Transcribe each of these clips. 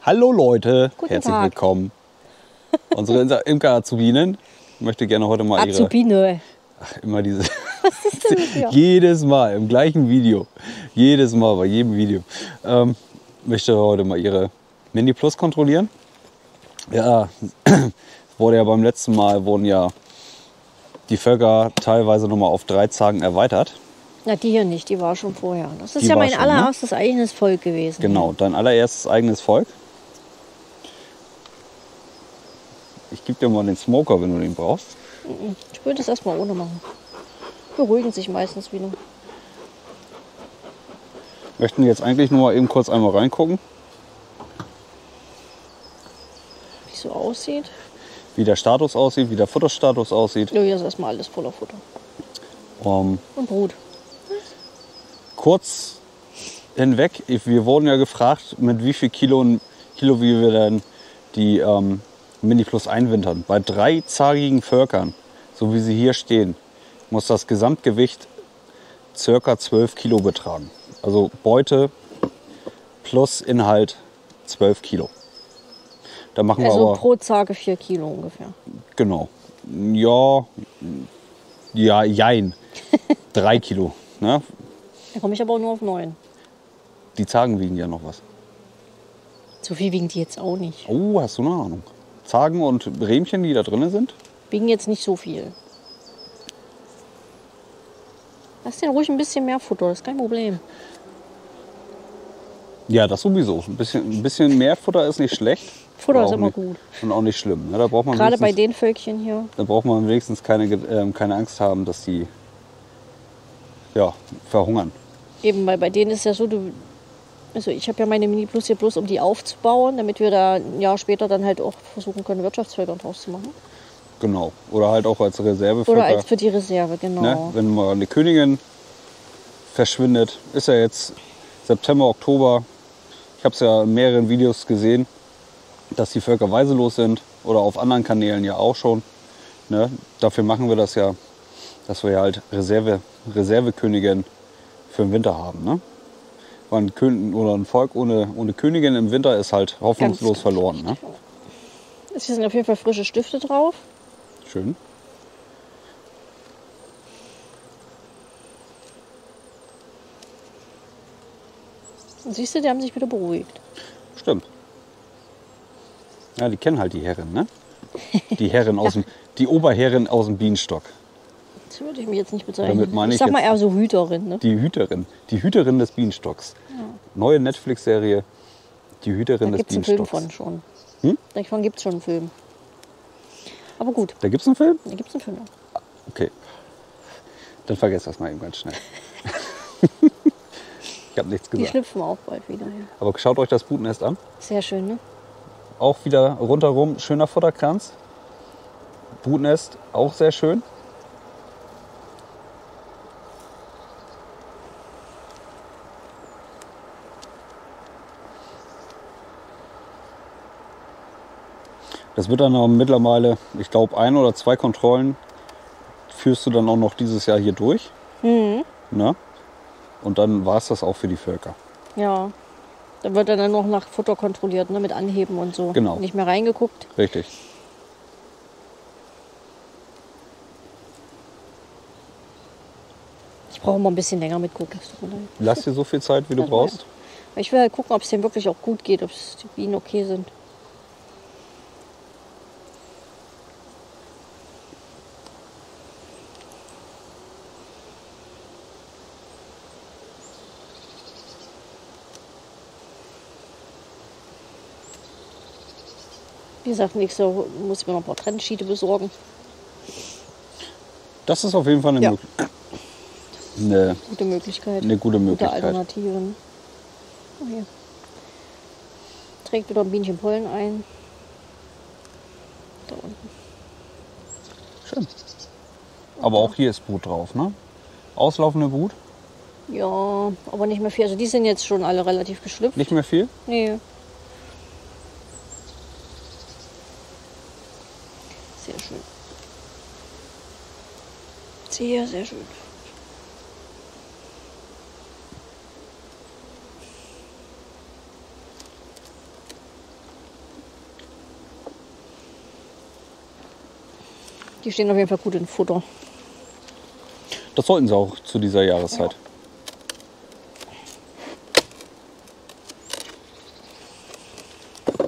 Hallo Leute, Guten herzlich Tag. willkommen. Unsere Imker-Azubinen möchte gerne heute mal ihre... Azubine. Ach, immer diese... Was ist denn mit dir? Jedes Mal, im gleichen Video. Jedes Mal, bei jedem Video. Möchte heute mal ihre Mini Plus kontrollieren. Ja, wurde ja beim letzten Mal, wurden ja die Völker teilweise nochmal auf 3 Zagen erweitert. Na, die hier nicht, die war schon vorher. Das ist Die ja war mein schon, ne? allererstes eigenes Volk gewesen. Genau, dein allererstes eigenes Volk. Ich gebe dir mal den Smoker, wenn du den brauchst. Ich würde das erstmal ohne machen. Beruhigen sich meistens wieder. Möchten jetzt eigentlich nur mal eben kurz einmal reingucken, Wie es so aussieht. wie der Status aussieht, wie der Futterstatus aussieht. Ja, hier ist erstmal alles voller Futter. Ähm, Und Brut. kurz hinweg, wir wurden ja gefragt, mit wie viel Kilo wie wir denn die Mini Plus einwintern. Bei 3-zagigen Völkern, so wie sie hier stehen, muss das Gesamtgewicht ca. 12 Kilo betragen. Also Beute plus Inhalt 12 Kilo. Da machen wir Also aber... pro Zage 4 Kilo ungefähr. Genau. Ja, jein. 3 Kilo. Ne? Da komme ich aber auch nur auf 9. Die Zagen wiegen ja noch was. So viel wiegen die jetzt auch nicht. Oh, hast du eine Ahnung? Zagen und Rähmchen, die da drin sind? Wiegen jetzt nicht so viel. Lass den ruhig ein bisschen mehr Futter, das ist kein Problem. Ja, das sowieso. Ein bisschen mehr Futter ist nicht schlecht. Futter Aber ist auch immer nicht, gut. Und auch nicht schlimm. Ne? Da braucht man Gerade bei wenigstens, den Völkchen hier. da braucht man wenigstens keine Angst haben, dass die verhungern. Eben, weil bei denen ist ja so, also ich habe ja meine Mini Plus hier bloß, um die aufzubauen, damit wir da ein Jahr später dann halt auch versuchen können, Wirtschaftsvölker draus zu machen. Genau. Oder halt auch als Reservevölker. Oder als für die Reserve, genau. Ne? Wenn mal eine Königin verschwindet, ist ja jetzt September, Oktober. Ich habe es ja in mehreren Videos gesehen, dass die Völker weiselos sind oder auf anderen Kanälen ja auch schon. Ne? Dafür machen wir das ja, dass wir ja halt Reservekönigin für den Winter haben. Ne? Weil ein Volk ohne Königin im Winter ist halt hoffnungslos Ganz verloren. Ne? Hier sind auf jeden Fall frische Stifte drauf. Schön. Und siehst du, die haben sich wieder beruhigt. Stimmt. Ja, die kennen halt die Herren, ne? Die Herren die Oberherrin aus dem Bienenstock. Das würde ich mich jetzt nicht bezeichnen. Damit meine Ich ich sag mal jetzt eher so Hüterin, ne? die Hüterin des Bienenstocks. Neue Netflix-Serie, die Hüterin Da des gibt es einen Film Bienenstocks. von schon. Hm? Davon gibt es schon einen Film. Aber gut, Da gibt's einen Film? da gibt es einen Film. Okay. Dann vergesst das mal eben ganz schnell. Ich habe nichts Die gesagt. schlüpfen auch bald wieder. Ja. Aber schaut euch das Brutnest an. Sehr schön, ne? Auch wieder rundherum schöner Futterkranz. Brutnest auch sehr schön. Das wird dann auch mittlerweile, ich glaube, 1 oder 2 Kontrollen führst du dann auch noch dieses Jahr hier durch. Mhm. Ne? Und dann war es das auch für die Völker. Ja. Da wird dann noch nach Futter kontrolliert, ne? Mit Anheben und so. Genau. Nicht mehr reingeguckt. Richtig. Ich brauche mal ein bisschen länger mitgucken. Es tut mir leid. Lass dir so viel Zeit, wie du Ja, brauchst. Weil ich will halt gucken, ob es denen wirklich auch gut geht, ob die Bienen okay sind. Wie gesagt, nächste Woche muss ich mir noch ein paar Trennschiede besorgen. Das ist auf jeden Fall Ja. eine Gute Möglichkeit. gute Gute Möglichkeit. Alternative. Ne? Oh, hier. Trägt wieder ein Bienchen Pollen ein. Da unten. Schön. Aber auch hier ist Brut drauf, ne? Auslaufende Brut? Ja, aber nicht mehr viel. Also die sind jetzt schon alle relativ geschlüpft. Nicht mehr viel? Nee. Sehr schön. Sehr, sehr schön. Die stehen auf jeden Fall gut in Futter. Das sollten sie auch zu dieser Jahreszeit. Ja.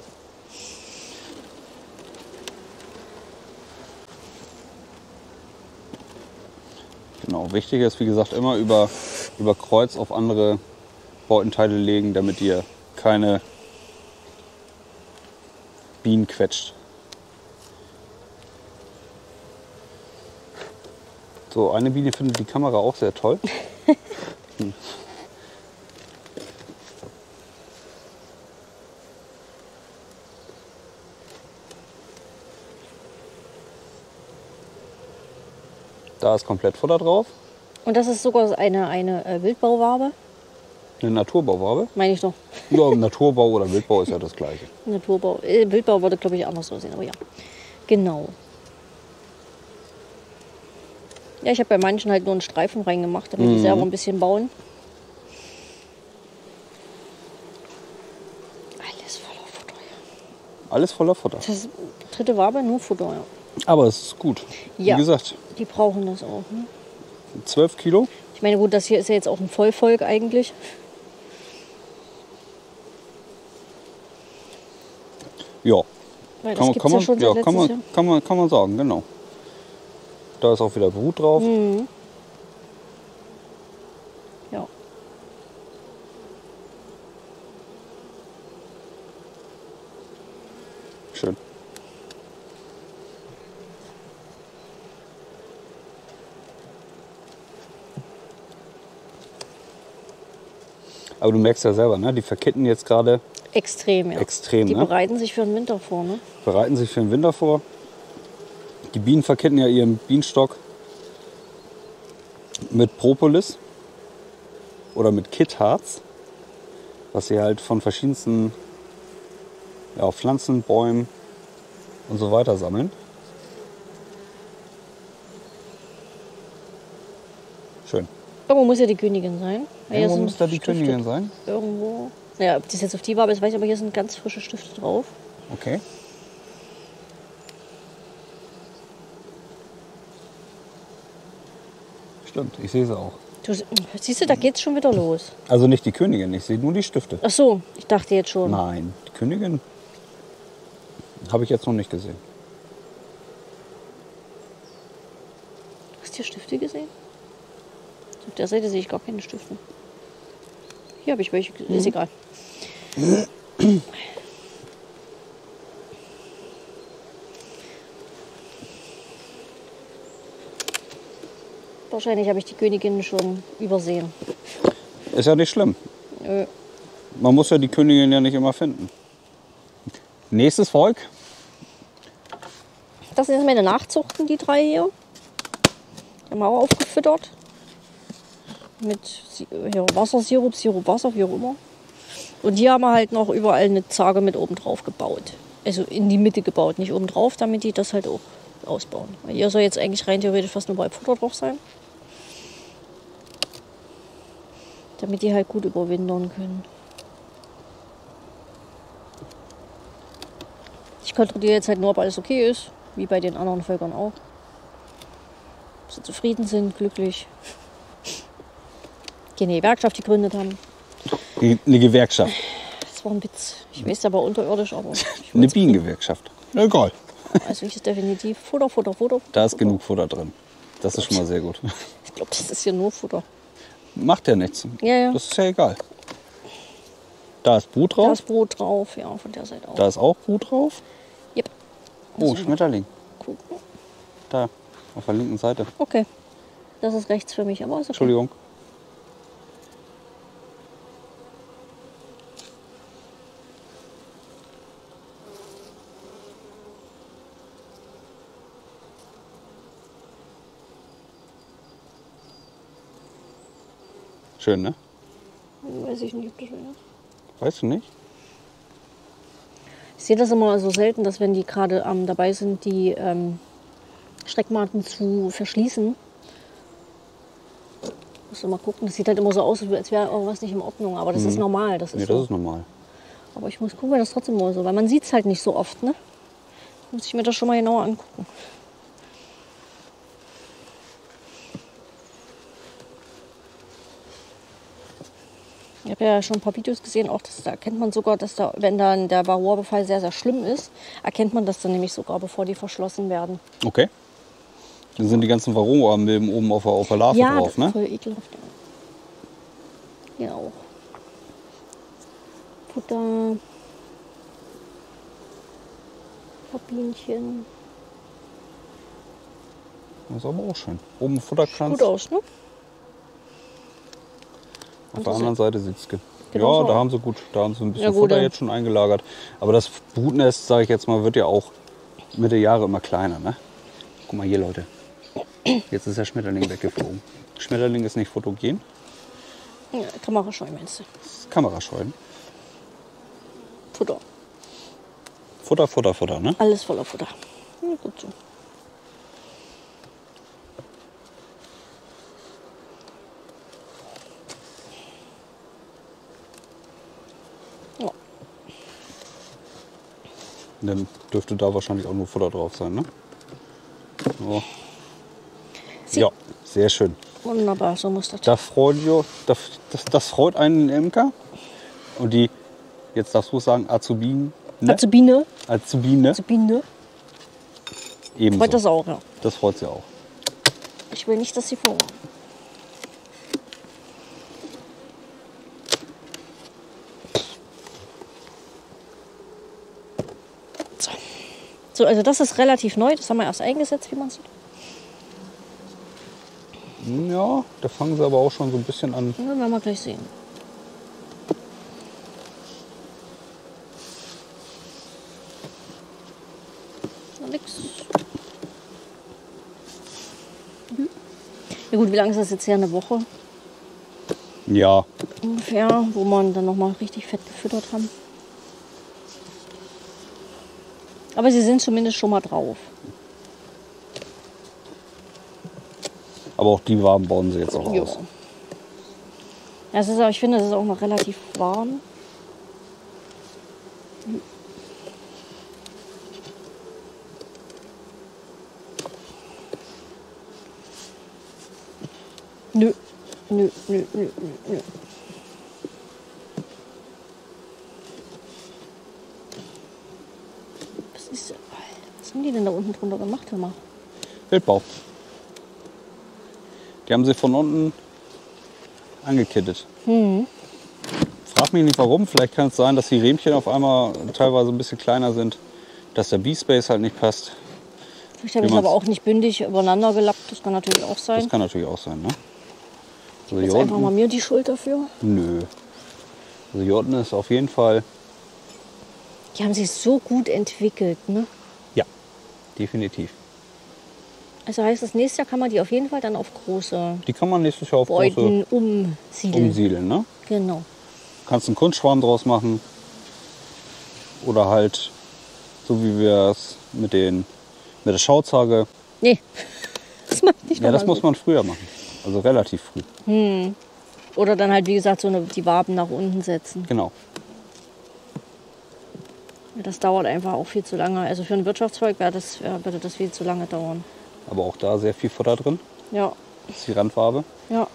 Genau, wichtig ist, wie gesagt, immer über Kreuz auf andere Beutenteile legen, damit ihr keine Bienen quetscht. So, eine Biene findet die Kamera auch sehr toll. Da ist komplett Futter drauf. Und das ist sogar eine Wildbauwabe, Eine Naturbauwabe. meine ich doch. Ja, Naturbau oder Wildbau ist ja das gleiche. Naturbau. Wildbau würde, glaube ich, anders aussehen, aber ja. Genau. Ja, ich habe bei manchen halt nur einen Streifen reingemacht, damit die selber ein bisschen bauen. Alles voller Futter, ja. Alles voller Futter. Das ist dritte Wabe, nur Futter, ja. Aber es ist gut. Ja. Wie gesagt, Die brauchen das auch. Ne? 12 Kilo. Ich meine, gut, das hier ist ja jetzt auch ein Vollvolk eigentlich. Ja. Weil das gibt's ja schon seit letztes Jahr. Kann man sagen, genau. Da ist auch wieder Brut drauf. Ja. Schön. Aber du merkst ja selber, ne? Die verkitten jetzt gerade Extrem, ja. extrem. Die Ne? bereiten sich für den Winter vor, ne? Bereiten sich für den Winter vor. Die Bienen verkitten ja ihren Bienenstock mit Propolis oder mit Kittharz, was sie halt von verschiedensten Pflanzen, Bäumen und so weiter sammeln. Schön. Irgendwo muss ja die Königin sein. Irgendwo muss da die Königin sein. Irgendwo. Ja, ob das jetzt auf die Wabe ist, weiß ich, aber hier sind ganz frische Stifte drauf. Okay. Stimmt, ich sehe sie auch. Siehst du, da geht's schon wieder los. Also nicht die Königin, ich sehe nur die Stifte. Ach so, ich dachte jetzt schon. Nein, die Königin habe ich jetzt noch nicht gesehen. Hast du hier Stifte gesehen? Auf der Seite sehe ich gar keine Stifte. Hier habe ich welche. Ist egal. Wahrscheinlich habe ich die Königin schon übersehen. Ist ja nicht schlimm. Nö. Man muss ja die Königin ja nicht immer finden. Nächstes Volk. Das sind jetzt meine Nachzuchten, die drei hier. Die haben wir auch aufgefüttert. Mit Wassersirup, Sirup-Wasser, wie auch immer. Und hier haben wir halt noch überall eine Zarge mit oben drauf gebaut. Also in die Mitte gebaut, nicht oben drauf, damit die das halt auch ausbauen. Weil hier soll jetzt eigentlich rein theoretisch fast nur bei Futter drauf sein. Damit die halt gut überwintern können. Ich kontrolliere jetzt halt nur, ob alles okay ist. Wie bei den anderen Völkern auch. Ob sie zufrieden sind, glücklich. Keine Gewerkschaft gegründet haben. Eine Gewerkschaft. Das war ein Witz. Ich weiß aber unterirdisch, aber. Eine Bienengewerkschaft. Egal. Also ich ist definitiv Futter. Da ist genug Futter drin. Das ist schon mal sehr gut. Ich glaube, das ist hier nur Futter. Macht ja nichts. Ja. Das ist ja egal. Da ist Brut Da drauf. ist Brot drauf, ja, von der Seite auch. Da ist auch Brut drauf. Yep. Oh, Schmetterling. Gucken. Da, auf der linken Seite. Okay. Das ist rechts für mich, aber ist okay. Entschuldigung. Schön, ne? Weiß ich nicht, ob das schön ist. Weißt du nicht? Ich sehe das immer so selten, dass wenn die gerade dabei sind, die Steckmaten zu verschließen. Musst du mal gucken. Das sieht halt immer so aus, als wäre irgendwas nicht in Ordnung. Aber das ist normal. Das ist Nee, so. das ist normal. Aber ich muss gucken, weil das trotzdem immer so. Weil man sieht es halt nicht so oft, ne? Muss ich mir das schon mal genauer angucken. Ich habe ja schon ein paar Videos gesehen, auch da erkennt man sogar, dass da, wenn dann der Varroa-Befall sehr, sehr schlimm ist, erkennt man das dann nämlich sogar, bevor die verschlossen werden. Okay. Dann sind die ganzen Varroa-Milben oben auf der Larve Ja, drauf, das ne? ist voll ekelhaft. Hier auch. Futter. Bienchen. Das ist aber auch schön. Oben Futterkranz. Gut aus, ne? Auf der anderen Seite sieht es Genau ja, so. da haben sie gut, da haben sie ein bisschen Ja, gut, Futter ja. jetzt schon eingelagert. Aber das Brutnest, sage ich jetzt mal, wird ja auch mit der Jahre immer kleiner, ne? Guck mal hier, Leute. Jetzt ist der Schmetterling weggeflogen. Schmetterling ist nicht fotogen, Ja, Kamerascheu meinst du? das ist kamerascheu. Futter. Futter, ne? Alles voller Futter. Ja, gut so. Ja. Dann dürfte da wahrscheinlich auch nur Futter drauf sein, ne? So. Ja, sehr schön. Wunderbar, so muss das. Das freut einen Imker. Und die, jetzt darfst du sagen, Azubine. Azubine. Azubine. Azubine. Ebenso. Freut das auch, ja. Das freut sie auch. Ich will nicht, dass sie verhungern. So, also das ist relativ neu. Das haben wir erst eingesetzt, wie man sieht. Ja, da fangen sie aber auch schon so ein bisschen an. Ja, werden wir gleich sehen. Na, nix. Ja gut, wie lange ist das jetzt her? Eine Woche Ja, ungefähr, wo man dann nochmal richtig fett gefüttert haben. Aber sie sind zumindest schon mal drauf. aber auch die Waben bauen sie jetzt auch Jo. aus. Ja, es ist, ich finde, es ist auch noch relativ warm. Nö. Nö, nö, nö, nö, nö. Was haben die denn da unten drunter gemacht? Hör mal. Wildbau. Die haben sie von unten angekittet. Frag mich nicht warum. Vielleicht kann es sein, dass die Rähmchen auf einmal teilweise ein bisschen kleiner sind. Dass der B-Space halt nicht passt. Vielleicht habe ich es aber auch nicht bündig übereinander gelappt. Das kann natürlich auch sein. Das kann natürlich auch sein, ne? Also Jetzt hier einfach mal unten, mir die Schuld dafür. nö. Also hier unten ist auf jeden Fall, Die haben sich so gut entwickelt, ne? ja, definitiv. Also heißt das, nächstes Jahr kann man die auf jeden Fall dann auf große Die kann man nächstes Jahr auf große Beuten umsiedeln. umsiedeln, ne? Genau. Kannst einen Kunstschwarm draus machen. Oder halt, so wie wir es mit der Schauzage. Nee, das mache ich nicht Ja, das nochmal muss man früher machen. Also relativ früh. so. Oder dann halt, wie gesagt, so die Waben nach unten setzen. Genau. Ja, das dauert einfach auch viel zu lange. Also für ein Wirtschaftszweig würde das viel zu lange dauern. Aber auch da sehr viel Futter drin. Ja, Das ist die Randfarbe. ja.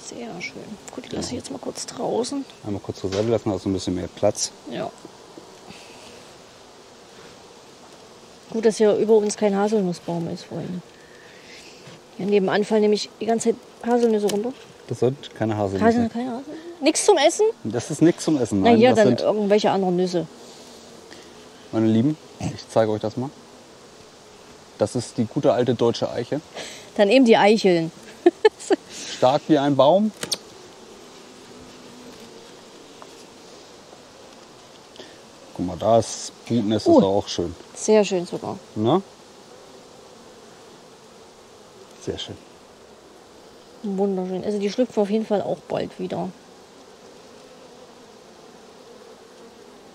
Sehr schön. Gut, die lasse ich jetzt mal kurz draußen. Einmal kurz zur Seite lassen, da ist ein bisschen mehr Platz. Ja. Gut, dass hier über uns kein Haselnussbaum ist, Freunde. Hier nebenan fallen nämlich die ganze Zeit Haselnüsse runter. Das sind keine Haselnüsse. Keine Haselnüsse. Nichts zum Essen? Das ist nichts zum Essen. Na Nein, hier, das dann sind, irgendwelche anderen Nüsse. meine Lieben, ich zeige euch das mal. Das ist die gute alte deutsche Eiche. Dann eben die Eicheln. Stark wie ein Baum. Guck mal, das Brutnest ist doch auch schön. Sehr schön sogar. Ne? Sehr schön. Wunderschön. Also die schlüpfen auf jeden Fall auch bald wieder.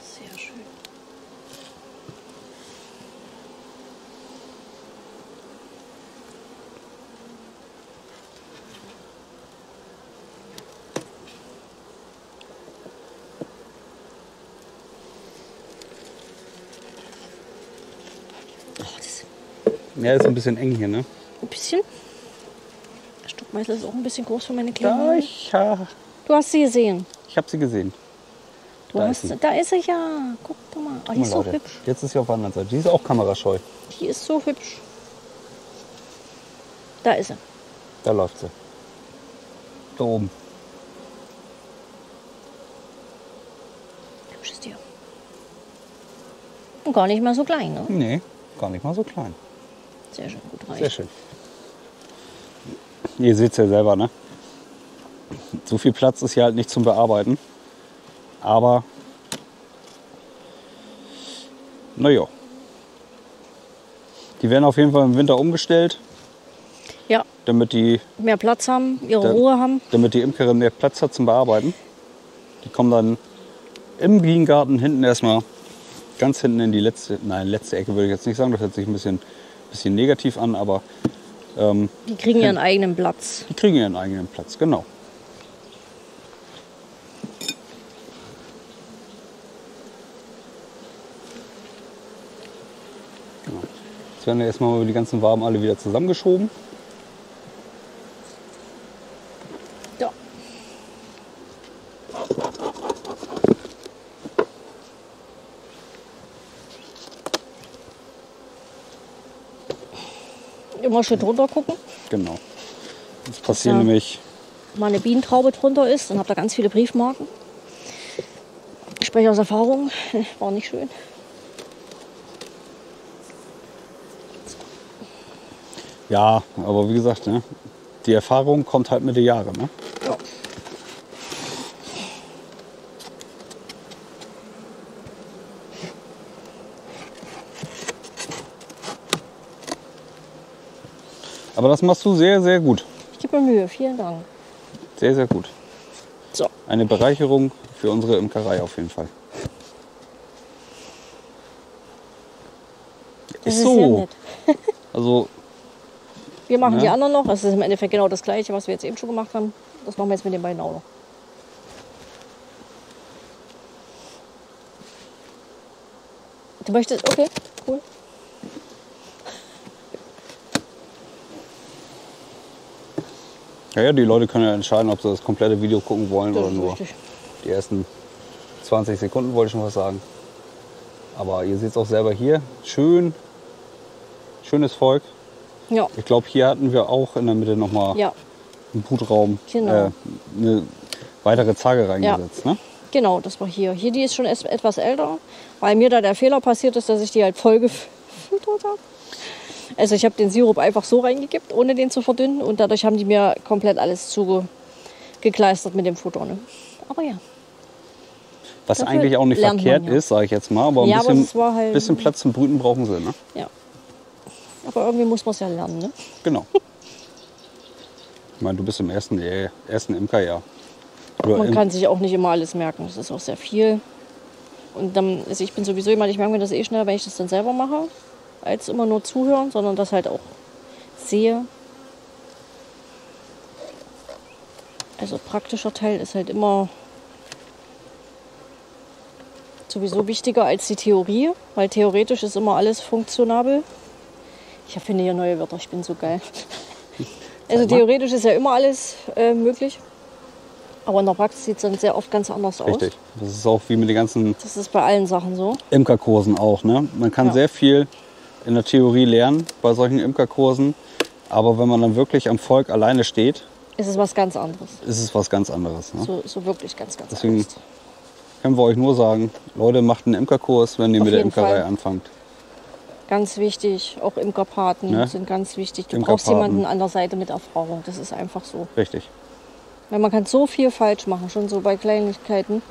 Sehr schön. Oh, das Ja, ist ein bisschen eng hier, ne? Ein bisschen. Der Stockmeißel ist auch ein bisschen groß für meine Kleine. Du hast sie gesehen. Ich habe sie gesehen. Da ist sie ja. Guck doch mal. Oh, die ist so Leute, hübsch. jetzt ist sie auf der anderen Seite. Die ist auch kamerascheu. Die ist so hübsch. Da ist sie. Da läuft sie. Da oben. Hübsches Tier. Und gar nicht mal so klein, ne? Nee, gar nicht mal so klein. Sehr schön, gut rein. Sehr schön. Ihr seht es ja selber, ne? So viel Platz ist hier halt nicht zum Bearbeiten. Aber, naja. Die werden auf jeden Fall im Winter umgestellt, Ja, damit die mehr Platz haben, ihre Ruhe haben. damit die Imkerin mehr Platz hat zum Bearbeiten. Die kommen dann im Bienengarten hinten erstmal ganz hinten in die letzte Ecke würde ich jetzt nicht sagen, das hört sich ein bisschen negativ an, aber Die kriegen ihren eigenen Platz. die kriegen ihren eigenen Platz, genau. Genau. Jetzt werden erstmal die ganzen Waben alle wieder zusammengeschoben. Ja. Immer schön drunter gucken. Genau. Jetzt passieren nämlich, Mal eine Bienentraube drunter ist, dann habt ihr ganz viele Briefmarken. Ich spreche aus Erfahrung, war nicht schön. ja, aber wie gesagt, ne, die Erfahrung kommt halt mit den Jahren. Ne? Ja. Aber das machst du sehr, sehr gut. Ich gebe mir Mühe, vielen Dank. Sehr, sehr gut. So, Eine Bereicherung für unsere Imkerei auf jeden Fall. das Ist ist so. sehr nett. Also, Wir machen Ja. die anderen noch. Das ist im Endeffekt genau das Gleiche, was wir jetzt eben schon gemacht haben. Das machen wir jetzt mit den beiden auch noch. Du möchtest? Okay, cool. ja, die Leute können ja entscheiden, ob sie das komplette Video gucken wollen Das oder ist nur richtig. die ersten 20 Sekunden, wollte ich schon was sagen. Aber ihr seht es auch selber hier. Schönes Volk. Ja, Ich glaube, hier hatten wir auch in der Mitte nochmal ja, einen Brutraum, Genau. eine weitere Zarge reingesetzt. Ne? genau, das war hier. Hier, die ist schon etwas älter, weil mir da der Fehler passiert ist, dass ich die halt voll gefüttert habe. Also ich habe den Sirup einfach so reingekippt, ohne den zu verdünnen. Und dadurch haben die mir komplett alles zugekleistert mit dem Futter. Ne? Aber ja. Was Dafür eigentlich auch nicht lernt man verkehrt ja. ist, sage ich jetzt mal. Aber ein Ja, aber bisschen, es war halt- bisschen Platz zum Brüten brauchen sie. Ne? Ja. Aber irgendwie muss man es ja lernen. Ne? Genau. Ich meine, du bist im ersten Imkerjahr. Oder Man kann sich auch nicht immer alles merken. Das ist auch sehr viel. Und dann, also ich bin sowieso jemand, ich merke mir das eh schneller, wenn ich das dann selber mache, als immer nur zuhören, sondern das halt auch sehe. Also praktischer Teil ist halt immer sowieso wichtiger als die Theorie, weil theoretisch ist immer alles funktionabel. Ich erfinde hier neue Wörter, ich bin so geil. Also Zeig mal. theoretisch ist ja immer alles möglich, aber in der Praxis sieht es dann sehr oft ganz anders aus. Richtig. Das ist auch wie mit den ganzen Das ist bei allen Sachen so. Imkerkursen auch. Ne? Man kann Ja. sehr viel in der Theorie lernen bei solchen Imkerkursen. Aber wenn man dann wirklich am Volk alleine steht, Es ist was ganz anderes. ist es was ganz anderes. Ne? So wirklich ganz Deswegen anders. können wir euch nur sagen, Leute, macht einen Imkerkurs, wenn ihr Auf mit der jeden Imkerei Fall. anfangt. Ganz wichtig, auch Imkerpaten Ne? sind ganz wichtig. Du Imkerpaten. brauchst jemanden an der Seite mit Erfahrung. Das ist einfach so. Richtig. Weil man kann so viel falsch machen, schon so bei Kleinigkeiten.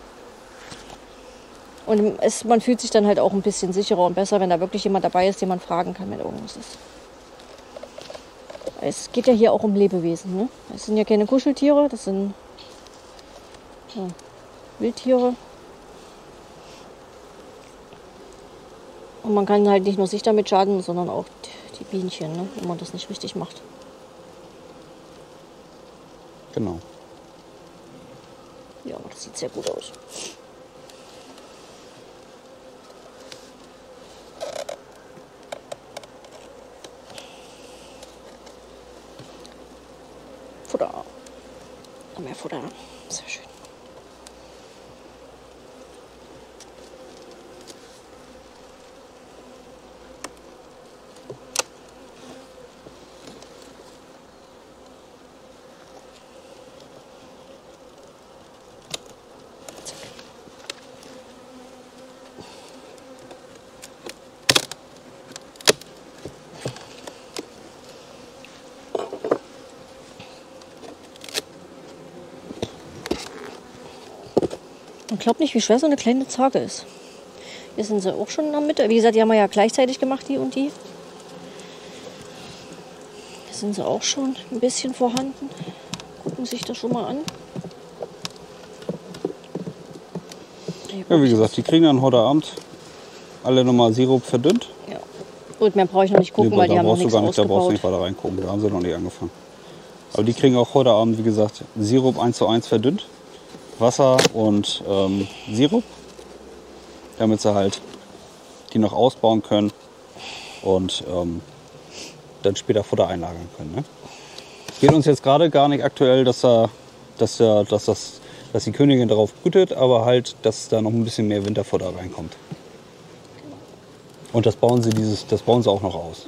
Und man fühlt sich dann halt auch ein bisschen sicherer und besser, wenn da wirklich jemand dabei ist, den man fragen kann, wenn irgendwas ist. Es geht ja hier auch um Lebewesen. Ne? Es sind ja keine Kuscheltiere, das sind Wildtiere. Und man kann halt nicht nur sich damit schaden, sondern auch die Bienchen, ne? Wenn man das nicht richtig macht. Genau. Ja, aber das sieht sehr gut aus. Noch mehr Futter. Sehr schön. Ich glaube nicht, wie schwer so eine kleine Zarge ist. Hier sind sie auch schon in der Mitte. Wie gesagt, die haben wir ja gleichzeitig gemacht, die und die. Hier sind sie auch schon ein bisschen vorhanden. Gucken sich das schon mal an. Ja, wie gesagt, die kriegen dann heute Abend alle nochmal Sirup verdünnt. Ja. Gut, mehr brauche ich noch nicht gucken, Nee, weil die da haben noch brauchst du nichts gar nicht, da brauchst du nicht ausgebaut. weiter reingucken. Da haben sie noch nicht angefangen. Aber die kriegen auch heute Abend, wie gesagt, Sirup 1:1 verdünnt. Wasser und Sirup, damit sie halt die noch ausbauen können und dann später Futter einlagern können. Ne? Geht uns jetzt gerade gar nicht aktuell, dass die Königin darauf brütet, aber halt, dass da noch ein bisschen mehr Winterfutter reinkommt. Und das bauen sie auch noch aus.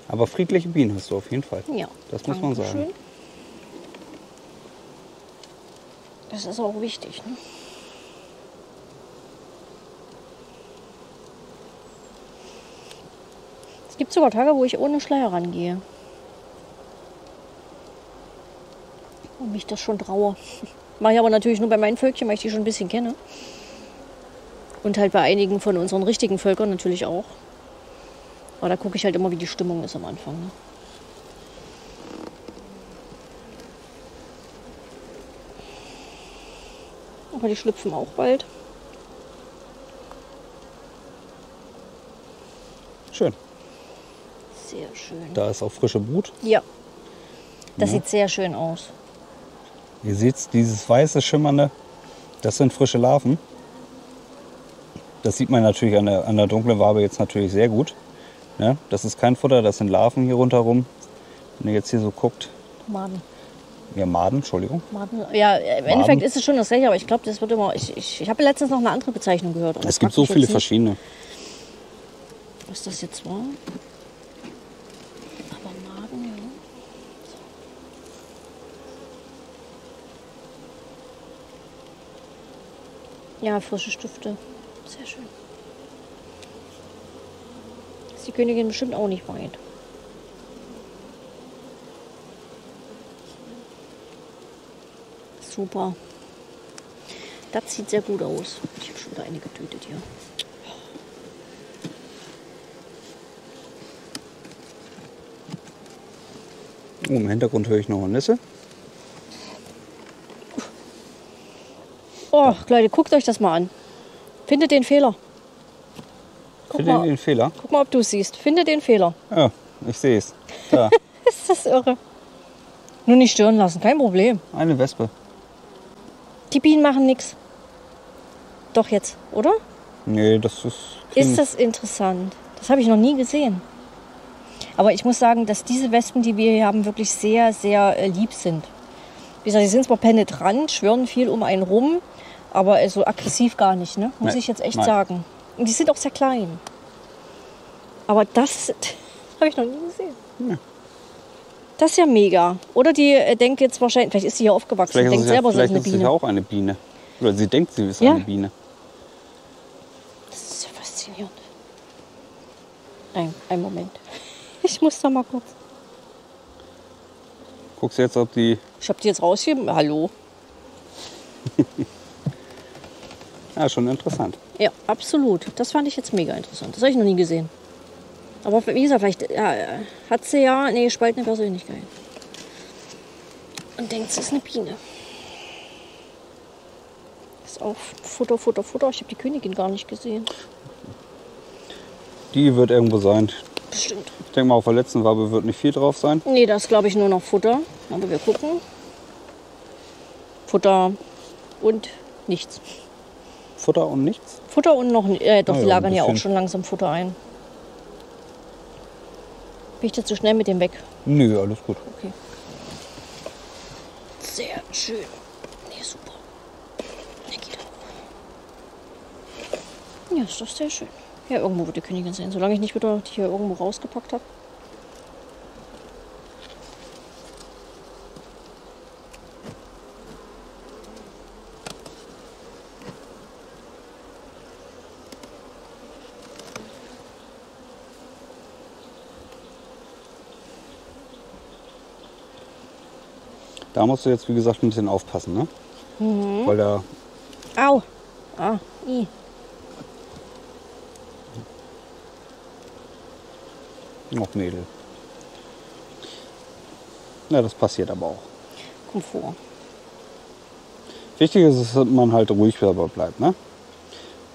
Aber friedliche Bienen hast du auf jeden Fall. Ja, Das muss man sagen. Dankeschön. Das ist auch wichtig. Ne? Es gibt sogar Tage, wo ich ohne Schleier rangehe. Und mich das schon traue. Mache ich aber natürlich nur bei meinen Völkchen, weil ich die schon ein bisschen kenne. Und halt bei einigen von unseren richtigen Völkern natürlich auch. Aber da gucke ich halt immer, wie die Stimmung ist am Anfang. Ne? Aber die schlüpfen auch bald. Schön. Sehr schön. Da ist auch frische Brut. Ja, das Ja. sieht sehr schön aus. Ihr seht dieses weiße, schimmernde, das sind frische Larven. Das sieht man natürlich an der dunklen Wabe jetzt natürlich sehr gut. Ne? Das ist kein Futter, das sind Larven hier rundherum. Wenn ihr jetzt hier so guckt. Maden. Ja, Maden, Entschuldigung. Maden. Ja, im Endeffekt ist es schon das gleiche, aber ich glaube, das wird immer. Ich habe letztens noch eine andere Bezeichnung gehört. Es gibt so viele verschiedene. Was das jetzt war? Aber Maden, ja. Ja, frische Stifte. Sehr schön. Ist die Königin bestimmt auch nicht weit. Super. Das sieht sehr gut aus. Ich habe schon wieder eine getötet hier. Oh, im Hintergrund höre ich noch eine Nisse. Oh, Leute, guckt euch das mal an. Findet den Fehler. Guck Findet ihr mal, den Fehler? guck mal, ob du es siehst. Findet den Fehler. Ja, ich sehe es. Da, Ist das irre? Nur nicht stören lassen, kein Problem. eine Wespe. Die Bienen machen nichts. Doch jetzt, oder? Nee, das ist... Ist das interessant? Das habe ich noch nie gesehen. Aber ich muss sagen, dass diese Wespen, die wir hier haben, wirklich sehr, sehr lieb sind. Wie gesagt, die sind zwar penetrant, schwirren viel um einen rum, aber so aggressiv gar nicht, ne? Muss Nee, ich jetzt echt nein. sagen. Und die sind auch sehr klein. Aber das habe ich noch nie gesehen. Ja. Das ist ja mega. Oder die denkt jetzt wahrscheinlich, vielleicht ist sie hier aufgewachsen, Vielleicht denkt ist es selber, sie ist vielleicht eine ist es ja Biene. auch eine Biene. Oder sie denkt, sie ist Ja. eine Biene. Das ist ja faszinierend. Ein Moment. Ich muss da mal kurz. Guckst du jetzt, ob die... Ich habe die jetzt rausgegeben. Hallo. Ja, schon interessant. Ja, absolut. Das fand ich jetzt mega interessant. Das habe ich noch nie gesehen. Aber wie gesagt, vielleicht hat sie ja eine gespaltene Persönlichkeit. Und denkt, sie ist eine Biene. Pass auf. Futter, Futter, Futter. Ich habe die Königin gar nicht gesehen. Die wird irgendwo sein. Bestimmt. Ich denke mal, auf der letzten Wabe wird nicht viel drauf sein. Nee, das ist, glaube ich, nur noch Futter. Aber wir gucken. Futter und nichts. Futter und nichts? Futter und noch... doch, ja, die lagern ein ja auch bisschen. schon langsam Futter ein. Bin ich da zu schnell mit dem weg? Nö, alles gut. Okay. Sehr schön. Nee, super. Der geht auch. Ja, ist doch sehr schön. Ja, irgendwo wird die Königin sein, solange ich nicht wieder die hier irgendwo rausgepackt habe. Da musst du jetzt, wie gesagt, ein bisschen aufpassen, ne? Weil da... Au! Ah, i. Noch Mädel. Ja, das passiert aber auch. Komm vor. Wichtig ist, dass man halt ruhig dabei bleibt, ne?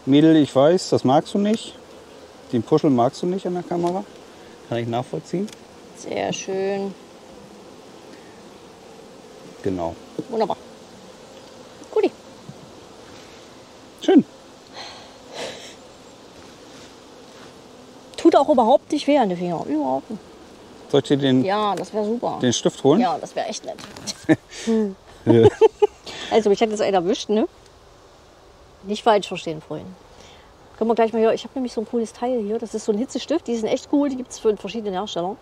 Mädel, ich weiß, das magst du nicht. Den Puschel magst du nicht an der Kamera. Kann ich nachvollziehen. Sehr schön. Genau. Wunderbar. Guti. Schön. Tut auch überhaupt nicht weh an den Finger. Überhaupt nicht. Soll ich dir den, Ja, das wäre super. den Stift holen? Ja, das wäre echt nett. Ja. Also, mich hat jetzt einer erwischt, ne? Nicht falsch verstehen, Freunde. Können wir gleich mal hier. Ich habe nämlich so ein cooles Teil hier. Das ist so ein Hitzestift. Die sind echt cool. Die gibt es für verschiedene Hersteller.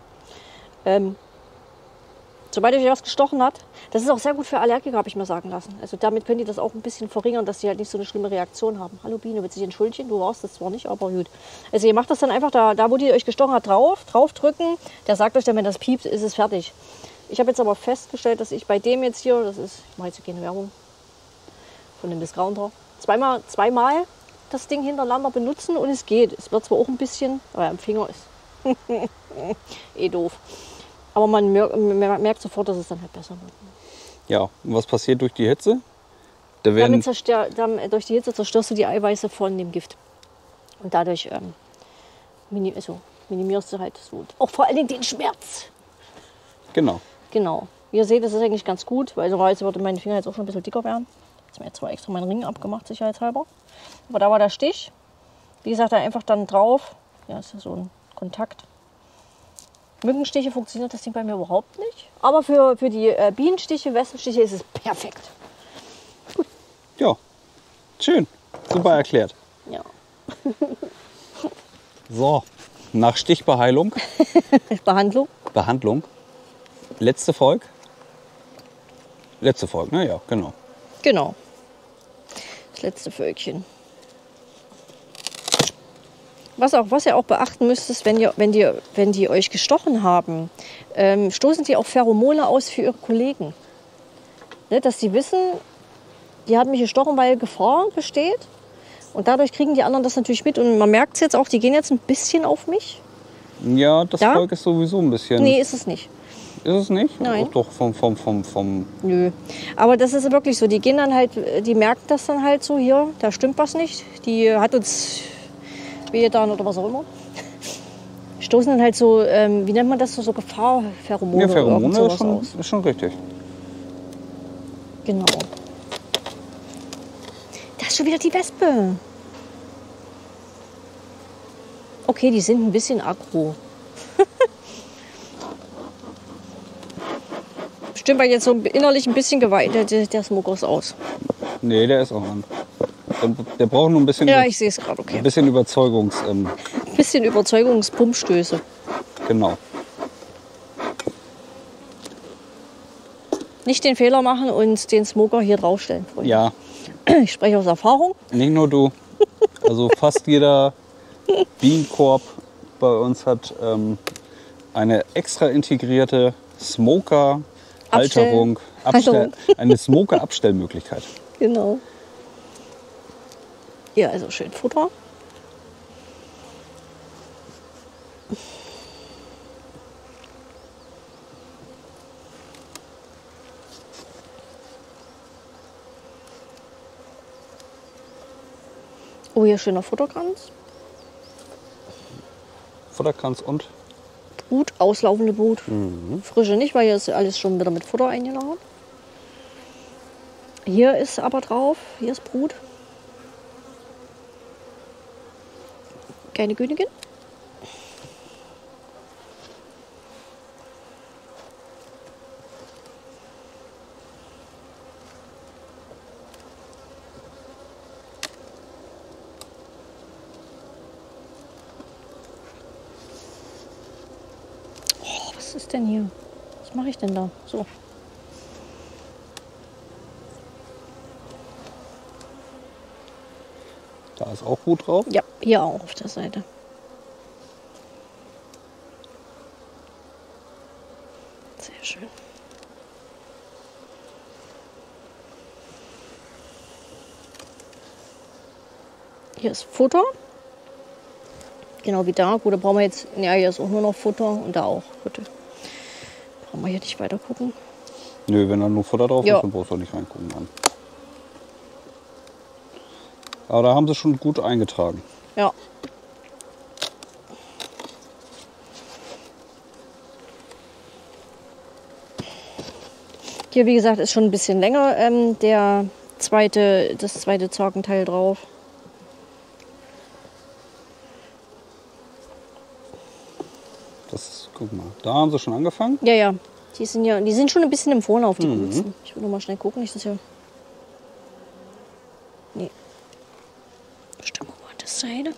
Sobald euch was gestochen hat, das ist auch sehr gut für Allergiker, habe ich mir sagen lassen. Also damit könnt ihr das auch ein bisschen verringern, dass sie halt nicht so eine schlimme Reaktion haben. Hallo Biene, willst du dich entschuldigen? Du warst das zwar nicht, aber gut. Also ihr macht das dann einfach da wo die euch gestochen hat, drauf drücken. Der sagt euch dann, wenn das piept, ist es fertig. Ich habe jetzt aber festgestellt, dass ich bei dem jetzt hier, das ist, ich mache jetzt keine Werbung von dem Discounter, zweimal das Ding hintereinander benutzen und es geht. Es wird zwar auch ein bisschen, aber am Finger ist eh doof. Aber man merkt sofort, dass es dann halt besser wird. Ja, und was passiert durch die Hitze? Da werden, Durch die Hitze zerstörst du die Eiweiße von dem Gift. Und dadurch minimierst du halt so. Auch vor allen Dingen den Schmerz. genau. Genau. Wie ihr seht, das ist eigentlich ganz gut, weil normalerweise würde meine Finger jetzt auch schon ein bisschen dicker werden. Jetzt habe ich zwar extra meinen Ring abgemacht, sicherheitshalber. Aber da war der Stich. Wie gesagt, da einfach dann drauf. Ja, ist ja so ein Kontakt. Mückenstiche funktioniert das Ding bei mir überhaupt nicht. Aber für die Bienenstiche, Wespenstiche ist es perfekt. Ja, schön. Super erklärt. Ja. So, nach Stichbeheilung, Behandlung. letzte Folge, ne? Ja, genau. Genau. Das letzte Völkchen. Was ihr auch beachten müsst, ist, wenn die euch gestochen haben, stoßen die auch Pheromone aus für ihre Kollegen. Ne, dass die wissen, die haben mich gestochen, weil Gefahr besteht. Und dadurch kriegen die anderen das natürlich mit. Und man merkt es jetzt auch, die gehen jetzt ein bisschen auf mich. Ja, das Ja? Volk ist sowieso ein bisschen... Nee, ist es nicht. Ist es nicht? Nein. Doch, vom... Nö. Aber das ist wirklich so. Die gehen dann halt, die merken das dann halt so, hier, da stimmt was nicht. Die hat uns wehgetan oder was auch immer. Stoßen dann halt so, wie nennt man das, so Gefahrpheromone Ja, Pheromone oder ist sowas aus. schon richtig. Genau. Da ist schon wieder die Wespe. Okay, die sind ein bisschen aggro. Bestimmt, weil jetzt so innerlich ein bisschen geweiht, der Smoker ist aus. Nee, der ist auch an. Der braucht nur ein bisschen, Ja, ich sehe es gerade, okay. ein bisschen Überzeugungs... Ein bisschen Überzeugungspumpstöße. genau. Nicht den Fehler machen und den Smoker hier draufstellen, Freunde. Ja, Ich spreche aus Erfahrung. nicht nur du. Also fast jeder Bienenkorb bei uns hat eine extra integrierte Smoker-Halterung, Halterung. eine Smoker-Abstellmöglichkeit. Genau. Ja, also schön Futter. Oh, hier schöner Futterkranz. Futterkranz und? Brut, auslaufende Brut. Frische nicht, weil hier ist alles schon wieder mit Futter eingeladen. Hier ist aber drauf, hier ist Brut. Keine Königin. Oh, was ist denn hier? Was mache ich denn da? So. Da ist auch Brut drauf. Ja, hier auch auf der Seite. Sehr schön. Hier ist Futter. Genau wie da. Gut, da brauchen wir jetzt. Ja, hier ist auch nur noch Futter und da auch. Gut. Brauchen wir hier nicht weiter gucken. Nö, wenn da nur Futter drauf Ja. ist, dann brauchst du nicht reingucken. Mann. Aber da haben sie schon gut eingetragen. Ja. Hier, wie gesagt, ist schon ein bisschen länger das zweite Zagenteil drauf. Das, guck mal, da haben sie schon angefangen. Ja, ja. Die sind schon ein bisschen im Vorlauf, die Gutsen. Ich will noch mal schnell gucken, nicht, dass hier. Nee. Bestimmt mal an der Seite.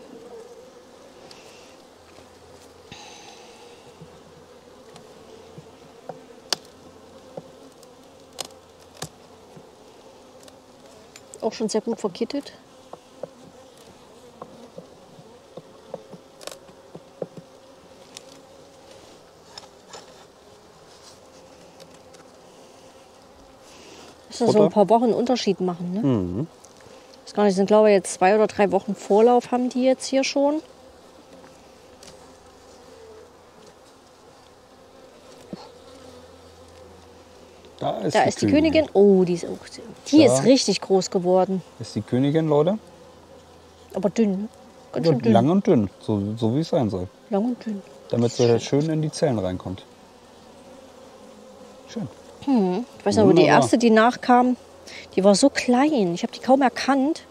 Auch schon sehr gut verkittet. Dass wir so Futter? ein paar Wochen Unterschied machen. Ne? Das gar nicht, sind glaube ich jetzt 2 oder 3 Wochen Vorlauf haben die jetzt hier schon. Da ist, Da ist die Königin. Oh, die ist auch. Die Da. ist richtig groß geworden. Ist die Königin, Leute. Aber dünn. Ne? Ganz schön dünn. Lang und dünn, so wie es sein soll. Lang und dünn. Damit sie schön in die Zellen reinkommt. Schön. Ich weiß noch, aber die Wunderbar. erste, die nachkam, die war so klein. Ich habe die kaum erkannt.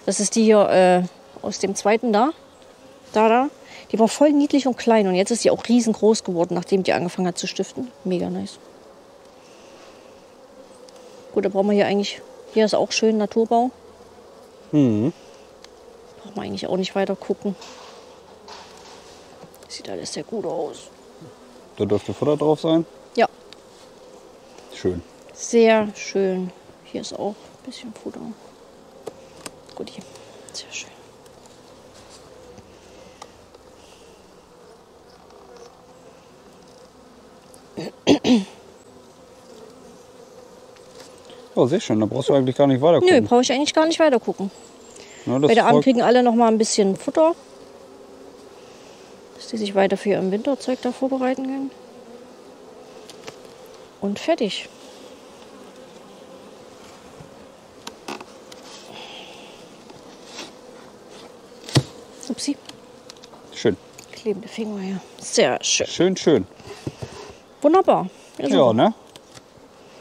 Das ist die hier aus dem zweiten da. Da. Die war voll niedlich und klein. Und jetzt ist die auch riesengroß geworden, nachdem die angefangen hat zu stiften. Mega nice. Gut, da brauchen wir hier eigentlich. Hier ist auch schön Naturbau. Brauchen wir eigentlich auch nicht weiter gucken. Sieht alles sehr gut aus. Da dürfte Futter drauf sein. Ja, Schön. sehr schön. Hier ist auch ein bisschen Futter. Gut, hier. Sehr schön. Ja, sehr schön. Da brauchst du eigentlich gar nicht weiter Nö, gucken. brauche ich eigentlich gar nicht weiter gucken. Ja, das Bei der Abend folgt- kriegen alle noch mal ein bisschen Futter, dass die sich weiter für ihr Winterzeug da vorbereiten können. Und fertig. Upsi, Schön. klebende Finger hier. Sehr schön. Schön, schön. Wunderbar. Ja, Ja, super. ne?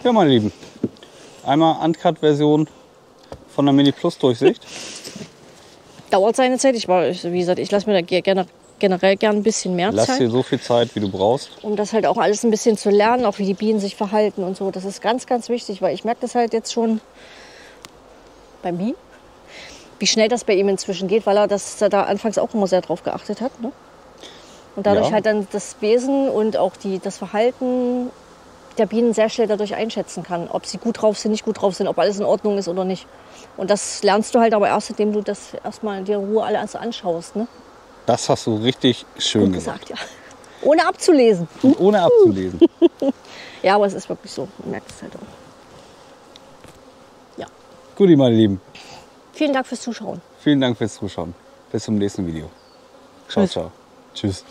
Ja, meine Lieben. Einmal Uncut-Version von der Mini Plus Durchsicht. Dauert seine Zeit. Wie gesagt, ich lasse mir da generell gern ein bisschen mehr Lass Zeit, dir so viel Zeit, wie du brauchst. um das halt auch alles ein bisschen zu lernen, auch wie die Bienen sich verhalten und so. Das ist ganz, ganz wichtig, weil ich merke das halt jetzt schon beim Bienen, wie schnell das bei ihm inzwischen geht, weil er da anfangs auch immer sehr drauf geachtet hat. Ne? Und dadurch Ja. halt dann das Wesen und auch das Verhalten der Bienen sehr schnell dadurch einschätzen kann, ob sie gut drauf sind, nicht gut drauf sind, ob alles in Ordnung ist oder nicht. Und das lernst du halt aber erst, indem du das erstmal in der Ruhe alles anschaust. Ne? Das hast du richtig schön Gut gesagt. gesagt, ja. Ohne abzulesen. Und ohne abzulesen. Ja, aber es ist wirklich so. Man merkt es halt auch. Ja. Guti, meine Lieben. Vielen Dank fürs Zuschauen. Vielen Dank fürs Zuschauen. Bis zum nächsten Video. Ciao, Tschüss. ciao. Tschüss.